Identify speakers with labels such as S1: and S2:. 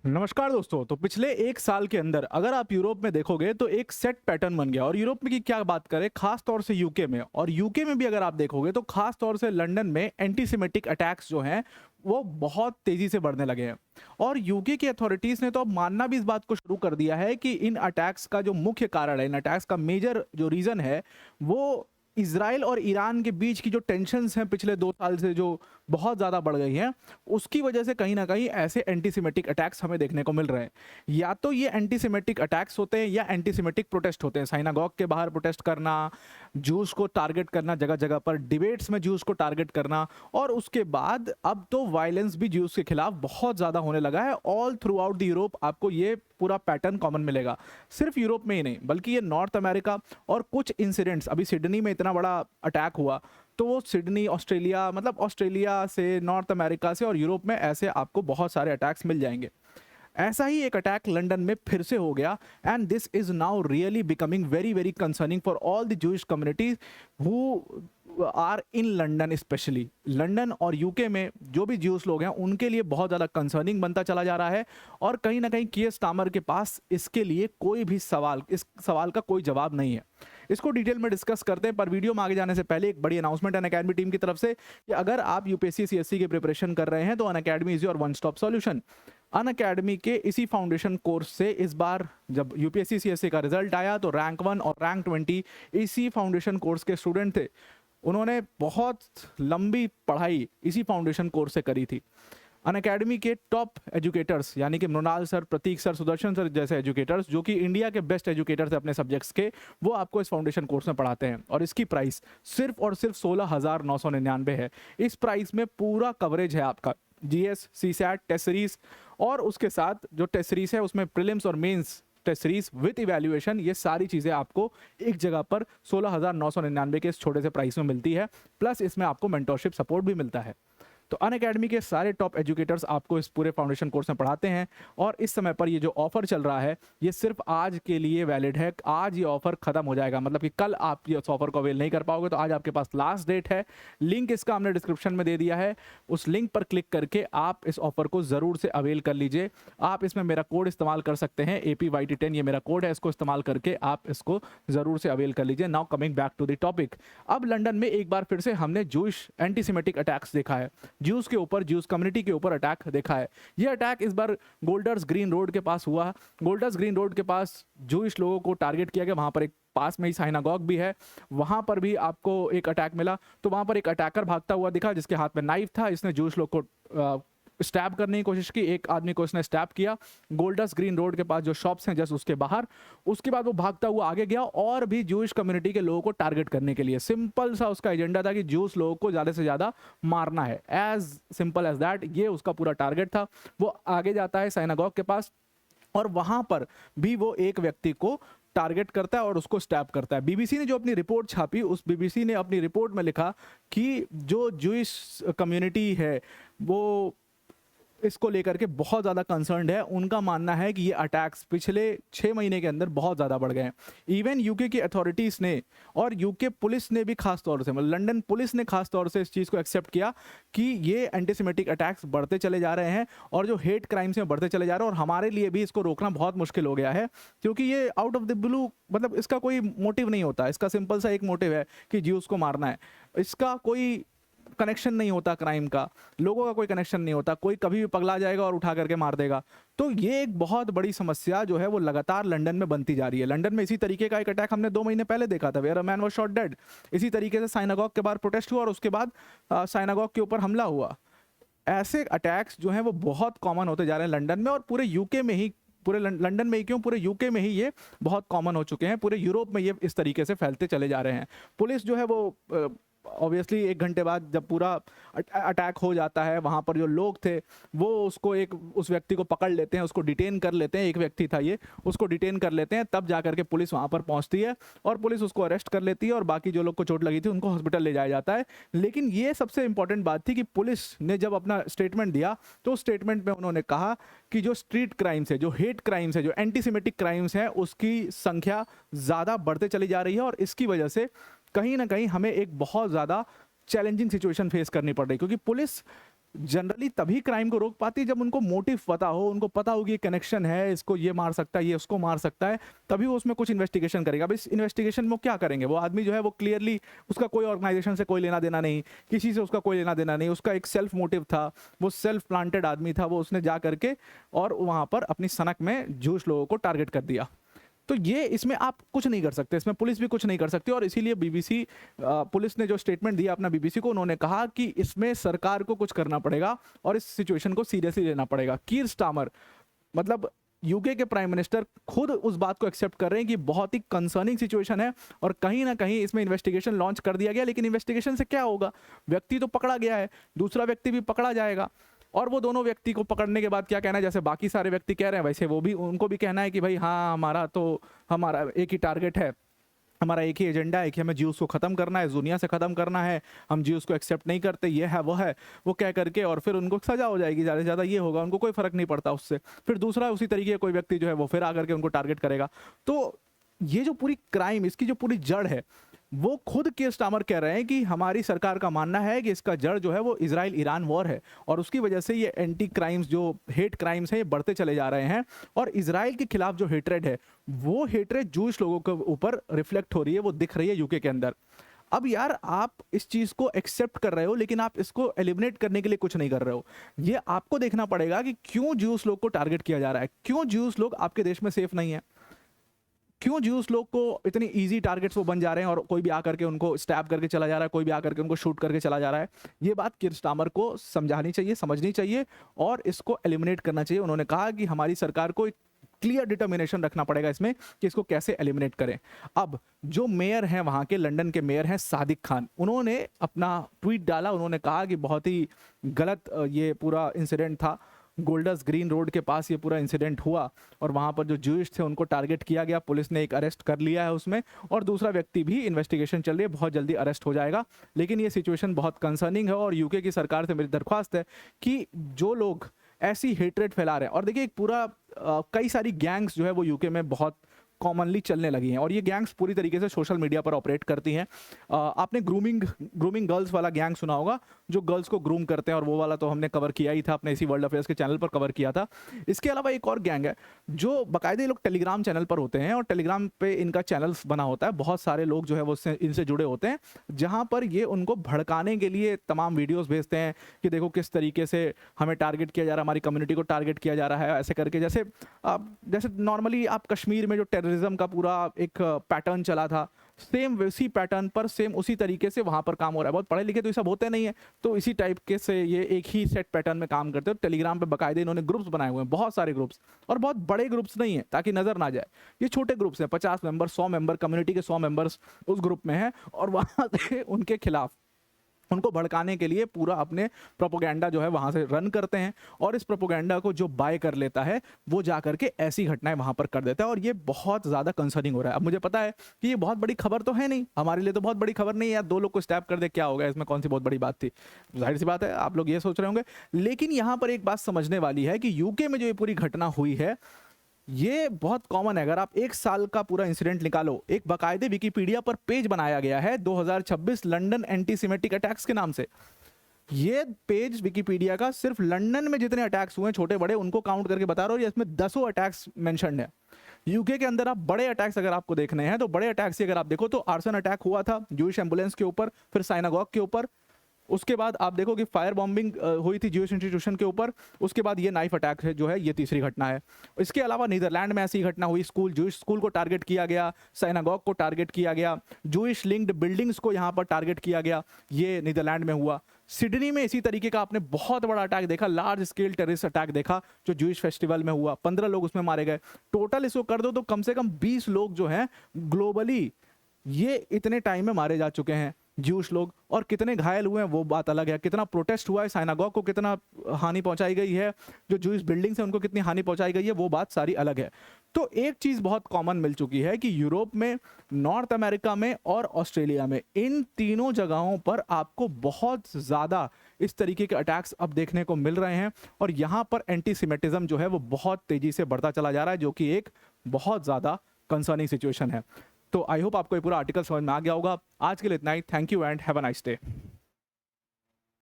S1: नमस्कार दोस्तों। तो पिछले एक साल के अंदर अगर आप यूरोप में देखोगे तो एक सेट पैटर्न बन गया। और यूरोप में की क्या बात करें, खास तौर से यूके में, और यूके में भी अगर आप देखोगे तो खास तौर से लंदन में एंटीसेमेटिक अटैक्स जो हैं वो बहुत तेजी से बढ़ने लगे हैं। और यूके की अथॉरिटीज ने तो अब मानना भी इस बात को शुरू कर दिया है कि इन अटैक्स का जो मुख्य कारण है, इन अटैक्स का मेजर जो रीजन है वो इजराइल और ईरान के बीच की जो टेंशन्स हैं पिछले 2 साल से जो बहुत ज़्यादा बढ़ गई हैं, उसकी वजह से कहीं ना कहीं ऐसे एंटीसेमेटिक अटैक्स हमें देखने को मिल रहे हैं। या तो ये एंटीसेमेटिक अटैक्स होते हैं या एंटीसेमेटिक प्रोटेस्ट होते हैं। साइनागॉग के बाहर प्रोटेस्ट करना, जूस को टारगेट करना, जगह जगह पर डिबेट्स में जूस को टारगेट करना, और उसके बाद अब तो वायलेंस भी जूस के खिलाफ बहुत ज़्यादा होने लगा है। All through out the Europe आपको ये पूरा पैटर्न कॉमन मिलेगा। सिर्फ यूरोप में ही नहीं बल्कि ये नॉर्थ अमेरिका और कुछ इंसिडेंट्स, अभी सिडनी में इतना बड़ा अटैक हुआ तो वो सिडनी ऑस्ट्रेलिया, मतलब ऑस्ट्रेलिया से, नॉर्थ अमेरिका से और यूरोप में ऐसे आपको बहुत सारे अटैक्स मिल जाएंगे। ऐसा ही एक अटैक लंदन में फिर से हो गया, and this is now really becoming very very concerning for all the Jewish communities who are in London. Specially London और यूके में जो भी ज्यूस लोग हैं उनके लिए बहुत ज़्यादा कंसर्निंग बनता चला जा रहा है। और कहीं ना कहीं कियर स्टारमर के पास इसके लिए कोई भी सवाल, इस सवाल का कोई जवाब नहीं है। इसको डिटेल में डिस्कस करते हैं, पर वीडियो में आगे जाने से पहले एक बड़ी अनाउंसमेंट अनअकैडमी टीम की तरफ से कि अगर आप यूपीएससी सीएससी की प्रिपरेशन कर रहे हैं तो Unacademy is your one stop solution. Unacademy के इसी फाउंडेशन कोर्स से इस बार जब यूपीएससी सीएससी का रिजल्ट आया तो रैंक 1 और रैंक 20 इसी फाउंडेशन कोर्स के स्टूडेंट थे। उन्होंने बहुत लंबी पढ़ाई इसी फाउंडेशन कोर्स से करी थी। अनअकैडमी के टॉप एजुकेटर्स यानी कि मृणाल सर, प्रतीक सर, सुदर्शन सर जैसे एजुकेटर्स जो कि इंडिया के बेस्ट एजुकेटर्स हैं अपने सब्जेक्ट्स के, वो आपको इस फाउंडेशन कोर्स में पढ़ाते हैं। और इसकी प्राइस सिर्फ और सिर्फ 16,999 है। इस प्राइस में पूरा कवरेज है आपका जीएस, सीसैट, टेस्ट सीरीज, और उसके साथ जो टेस्ट सीरीज है उसमें प्रीलिम्स और mains test series with evaluation, ये सारी चीज़ें आपको एक जगह पर 16,999 के इस छोटे से प्राइस में मिलती है। प्लस इसमें आपको मेंटरशिप सपोर्ट भी मिलता है। तो अनअकैडमी के सारे टॉप एजुकेटर्स आपको इस पूरे फाउंडेशन कोर्स में पढ़ाते हैं। और इस समय पर ये जो ऑफर चल रहा है ये सिर्फ आज के लिए वैलिड है। आज ये ऑफर खत्म हो जाएगा, मतलब कि कल आप ये ऑफर को अवेल नहीं कर पाओगे। तो आज आपके पास लास्ट डेट है। लिंक इसका हमने डिस्क्रिप्शन में दे दिया है, उस लिंक पर क्लिक करके आप इस ऑफर को ज़रूर से अवेल कर लीजिए। आप इसमें मेरा कोड इस्तेमाल कर सकते हैं, APYT10 ये मेरा कोड है, इसको इस्तेमाल करके आप इसको ज़रूर से अवेल कर लीजिए। Now coming back to the topic, अब लंदन में एक बार फिर से हमने जूइश एंटीसेमेटिक अटैक्स देखा है, ज्यूज के ऊपर, ज्यूज कम्युनिटी के ऊपर अटैक देखा है। यह अटैक इस बार गोल्डर्स ग्रीन रोड के पास हुआ। गोल्डर्स ग्रीन रोड के पास जूइश लोगों को टारगेट किया गया। वहां पर एक पास में ही साइनागॉग भी है, वहां पर भी आपको एक अटैक मिला। तो वहां पर एक अटैकर भागता हुआ दिखा जिसके हाथ में नाइफ था। इसने जूइश लोग को स्टैब करने की कोशिश की। एक आदमी को इसने स्टैब किया गोल्डर्स ग्रीन रोड के पास जो शॉप्स हैं जस्ट उसके बाहर। उसके बाद वो भागता हुआ आगे गया और भी जूइश कम्युनिटी के लोगों को टारगेट करने के लिए। सिंपल सा उसका एजेंडा था कि जूस लोगों को ज़्यादा से ज़्यादा मारना है, एज सिंपल एज दैट। ये उसका पूरा टारगेट था। वो आगे जाता है साइनागॉग के पास और वहां पर भी वो एक व्यक्ति को टारगेट करता है और उसको स्टैप करता है। बीबीसी ने जो अपनी रिपोर्ट छापी, उस बीबीसी ने अपनी रिपोर्ट में लिखा कि जो जूइश कम्युनिटी है वो इसको लेकर के बहुत ज़्यादा कंसर्न्ड है। उनका मानना है कि ये अटैक्स पिछले 6 महीने के अंदर बहुत ज़्यादा बढ़ गए हैं। इवन यूके की अथॉरिटीज़ ने और यूके पुलिस ने भी खास तौर से, मतलब लंदन पुलिस ने खास तौर से इस चीज़ को एक्सेप्ट किया कि ये एंटीसेमेटिक अटैक्स बढ़ते चले जा रहे हैं और जो हेट क्राइम्स हैं बढ़ते चले जा रहे हैं। और हमारे लिए भी इसको रोकना बहुत मुश्किल हो गया है क्योंकि ये आउट ऑफ द ब्लू, मतलब इसका कोई मोटिव नहीं होता। इसका सिंपल सा एक मोटिव है कि ज्यूस को मारना है। इसका कोई कनेक्शन नहीं होता क्राइम का, लोगों का कोई कनेक्शन नहीं होता। कोई कभी भी पगला जाएगा और उठा करके मार देगा। तो ये एक बहुत बड़ी समस्या जो है वो लगातार लंदन में बनती जा रही है। लंदन में इसी तरीके का एक अटैक हमने 2 महीने पहले देखा था, where a man was shot dead. इसी तरीके से साइनागॉग के बाहर प्रोटेस्ट हुआ और उसके बाद साइनागॉग के ऊपर हमला हुआ। ऐसे अटैक्स जो हैं वो बहुत कॉमन होते जा रहे हैं लंदन में, और पूरे यूके में ही, पूरे लंदन में ही क्यों, पूरे यूके में ही ये बहुत कॉमन हो चुके हैं। पूरे यूरोप में ये इस तरीके से फैलते चले जा रहे हैं। पुलिस जो है वो ऑब्वियसली 1 घंटे बाद जब पूरा अटैक हो जाता है, वहाँ पर जो लोग थे वो उसको उस व्यक्ति को पकड़ लेते हैं, उसको डिटेन कर लेते हैं। एक व्यक्ति था ये, उसको डिटेन कर लेते हैं। तब जा करके पुलिस वहाँ पर पहुँचती है और पुलिस उसको अरेस्ट कर लेती है और बाकी जो लोग को चोट लगी थी उनको हॉस्पिटल ले जाया जाता है। लेकिन ये सबसे इंपॉर्टेंट बात थी कि पुलिस ने जब अपना स्टेटमेंट दिया तो उस स्टेटमेंट में उन्होंने कहा कि जो स्ट्रीट क्राइम्स है, जो हेट क्राइम्स है, जो एंटीसेमेटिक क्राइम्स हैं, उसकी संख्या ज़्यादा बढ़ते चली जा रही है। और इसकी वजह से कहीं ना कहीं हमें एक बहुत ज़्यादा चैलेंजिंग सिचुएशन फेस करनी पड़ रही है क्योंकि पुलिस जनरली तभी क्राइम को रोक पाती है जब उनको मोटिव पता हो, उनको पता हो कि ये कनेक्शन है, इसको ये मार सकता है, ये उसको मार सकता है, तभी वो उसमें कुछ इन्वेस्टिगेशन करेगा। अब इस इन्वेस्टिगेशन में क्या करेंगे, वो आदमी जो है वो क्लियरली उसका कोई ऑर्गेनाइजेशन से कोई लेना देना नहीं, किसी से उसका कोई लेना देना नहीं, उसका एक सेल्फ मोटिव था, वो सेल्फ प्लांटेड आदमी था, वो उसने जा करके और वहाँ पर अपनी सनक में जूश लोगों को टारगेट कर दिया। तो ये इसमें आप कुछ नहीं कर सकते, इसमें पुलिस भी कुछ नहीं कर सकती। और इसीलिए बीबीसी पुलिस ने जो स्टेटमेंट दिया अपना बीबीसी को, उन्होंने कहा कि इसमें सरकार को कुछ करना पड़ेगा और इस सिचुएशन को सीरियसली लेना पड़ेगा। कीर स्टामर मतलब यूके के प्राइम मिनिस्टर खुद उस बात को एक्सेप्ट कर रहे हैं कि बहुत ही कंसर्निंग सिचुएशन है और कहीं ना कहीं इसमें इन्वेस्टिगेशन लॉन्च कर दिया गया। लेकिन इन्वेस्टिगेशन से क्या होगा, व्यक्ति तो पकड़ा गया है, दूसरा व्यक्ति भी पकड़ा जाएगा और वो दोनों व्यक्ति को पकड़ने के बाद क्या कहना है, जैसे बाकी सारे व्यक्ति कह रहे हैं वैसे वो भी, उनको भी कहना है कि भाई हाँ हमारा एक ही टारगेट है, हमारा एक ही एजेंडा है कि हमें ज्यूस को खत्म करना है, दुनिया से खत्म करना है, हम ज्यूस को एक्सेप्ट नहीं करते, ये है वो कह करके, और फिर उनको सजा हो जाएगी, ज़्यादा से ज़्यादा ये होगा, उनको कोई फर्क नहीं पड़ता उससे। फिर दूसरा उसी तरीके का कोई व्यक्ति जो है वो फिर आकर के उनको टारगेट करेगा। तो ये जो पूरी क्राइम, इसकी जो पूरी जड़ है, वो खुद कीर स्टामर कह रहे हैं कि हमारी सरकार का मानना है कि इसका जड़ जो है वो इजराइल ईरान वॉर है और उसकी वजह से ये एंटी क्राइम्स, जो हेट क्राइम्स हैं, ये बढ़ते चले जा रहे हैं। और इजराइल के खिलाफ जो हेट्रेड है, वो हेट्रेड जूश लोगों के ऊपर रिफ्लेक्ट हो रही है, वो दिख रही है यूके के अंदर। अब यार आप इस चीज को एक्सेप्ट कर रहे हो लेकिन आप इसको एलिमिनेट करने के लिए कुछ नहीं कर रहे हो। ये आपको देखना पड़ेगा कि क्यों ज्यूस लोग को टारगेट किया जा रहा है, क्यों ज्यूस लोग आपके देश में सेफ नहीं है, क्यों ज्यूस लोग को इतनी इजी टारगेट्स वो बन जा रहे हैं और कोई भी आकर के उनको स्टैप करके चला जा रहा है, कोई भी आकर के उनको शूट करके चला जा रहा है। ये बात कीर स्टामर को समझानी चाहिए, समझनी चाहिए और इसको एलिमिनेट करना चाहिए। उन्होंने कहा कि हमारी सरकार को एक क्लियर डिटर्मिनेशन रखना पड़ेगा इसमें कि इसको कैसे एलिमिनेट करें। अब जो मेयर हैं वहाँ के, लंदन के मेयर हैं सादिक खान, उन्होंने अपना ट्वीट डाला, उन्होंने कहा कि बहुत ही गलत ये पूरा इंसिडेंट था, गोल्डर्स ग्रीन रोड के पास ये पूरा इंसिडेंट हुआ और वहाँ पर जो ज्यूइश थे उनको टारगेट किया गया, पुलिस ने एक अरेस्ट कर लिया है उसमें और दूसरा व्यक्ति भी इन्वेस्टिगेशन चल रही है, बहुत जल्दी अरेस्ट हो जाएगा। लेकिन ये सिचुएशन बहुत कंसर्निंग है और यूके की सरकार से मेरी दरख्वास्त है कि जो लोग ऐसी हेट्रेड फैला रहे हैं, और देखिए एक पूरा कई सारी गैंग्स जो है वो यूके में बहुत कॉमनली चलने लगी हैं और ये गैंग्स पूरी तरीके से सोशल मीडिया पर ऑपरेट करती हैं। आपने ग्रूमिंग गर्ल्स वाला गैंग सुना होगा, जो गर्ल्स को ग्रूम करते हैं, और वो वाला तो हमने कवर किया ही था अपने इसी वर्ल्ड अफेयर्स के चैनल पर कवर किया था। इसके अलावा एक और गैंग है जो बाकायदे लोग टेलीग्राम चैनल पर होते हैं और टेलीग्राम पे इनका चैनल्स बना होता है, बहुत सारे लोग जो है वो इनसे जुड़े होते हैं, जहाँ पर ये उनको भड़काने के लिए तमाम वीडियोज़ भेजते हैं कि देखो किस तरीके से हमें टारगेट किया जा रहा है, हमारी कम्युनिटी को टारगेट किया जा रहा है, ऐसे करके। जैसे नॉर्मली आप कश्मीर में जो टेररिज्म का पूरा एक पैटर्न चला था, सेम वैसी पैटर्न पर सेम उसी तरीके से वहां पर काम हो रहा है। बहुत पढ़े लिखे तो ये सब होते नहीं है, तो इसी टाइप के से ये एक ही सेट पैटर्न में काम करते हैं। टेलीग्राम पे बकायदे इन्होंने ग्रुप्स बनाए हुए हैं, बहुत सारे ग्रुप्स, और बहुत बड़े ग्रुप्स नहीं है ताकि नजर ना जाए, ये छोटे ग्रुप्स हैं, 50 मेंबर, 100 मेंबर, कम्युनिटी के 100 मेंबर्स उस ग्रुप में हैं और वहां से उनके खिलाफ, उनको भड़काने के लिए पूरा अपने प्रोपोगेंडा जो है वहां से रन करते हैं और इस प्रोपोगेंडा को जो बाय कर लेता है वो जाकर के ऐसी घटनाएं वहां पर कर देता है और ये बहुत ज्यादा कंसर्निंग हो रहा है। अब मुझे पता है कि ये बहुत बड़ी खबर तो है नहीं, हमारे लिए तो बहुत बड़ी खबर नहीं है यार, 2 लोग को स्टैप कर दे, क्या होगा इसमें, कौन सी बहुत बड़ी बात थी, जाहिर सी बात है आप लोग ये सोच रहे होंगे। लेकिन यहां पर एक बात समझने वाली है कि यूके में जो ये पूरी घटना हुई है ये बहुत कॉमन है। अगर आप 1 साल का पूरा इंसिडेंट निकालो, एक बाकायदे विकिपीडिया पर पेज बनाया गया है 2026 लंदन एंटीसेमेटिक अटैक्स के नाम से। ये पेज विकिपीडिया का सिर्फ लंदन में जितने अटैक्स हुए छोटे बड़े उनको काउंट करके बता रहा हूं, इसमें 10 अटैक्स मेंशन्ड है। यूके के अंदर आप बड़े अटैक्स अगर आपको देखने हैं तो बड़े अटैक्स अगर आप देखो तो आर्सन अटैक हुआ था जूइश एम्बुलेंस के ऊपर, फिर साइनागॉग के ऊपर, उसके बाद आप देखो कि फायर बॉम्बिंग हुई थी ज्यूइश इंस्टीट्यूशन के ऊपर, उसके बाद ये नाइफ अटैक है जो है ये तीसरी घटना है। इसके अलावा नीदरलैंड में ऐसी घटना हुई, ज्यूइश स्कूल को टारगेट किया गया, साइनागॉग को टारगेट किया गया, ज्यूइश लिंक्ड बिल्डिंग्स को यहाँ पर टारगेट किया गया, ये नीदरलैंड में हुआ। सिडनी में इसी तरीके का आपने बहुत बड़ा अटैक देखा, लार्ज स्केल टेररिस्ट अटैक देखा जो ज्यूइश फेस्टिवल में हुआ, 15 लोग उसमें मारे गए। टोटल इसको कर दो तो कम से कम 20 लोग जो हैं ग्लोबली ये इतने टाइम में मारे जा चुके हैं ज्यूश लोग, और कितने घायल हुए हैं वो बात अलग है, कितना प्रोटेस्ट हुआ है, साइनागॉग को कितना हानि पहुंचाई गई है, जो ज्यूश बिल्डिंग्स हैं उनको कितनी हानि पहुंचाई गई है, वो बात सारी अलग है। तो एक चीज बहुत कॉमन मिल चुकी है कि यूरोप में, नॉर्थ अमेरिका में और ऑस्ट्रेलिया में, इन तीनों जगहों पर आपको बहुत ज्यादा इस तरीके के अटैक्स अब देखने को मिल रहे हैं और यहाँ पर एंटीसेमेटिज्म जो है वो बहुत तेजी से बढ़ता चला जा रहा है, जो कि एक बहुत ज्यादा कंसर्निंग सिचुएशन है। तो आई होप आपको ये पूरा आर्टिकल समझ में आ गया होगा। आज के लिए इतना ही, thank you and have a nice day.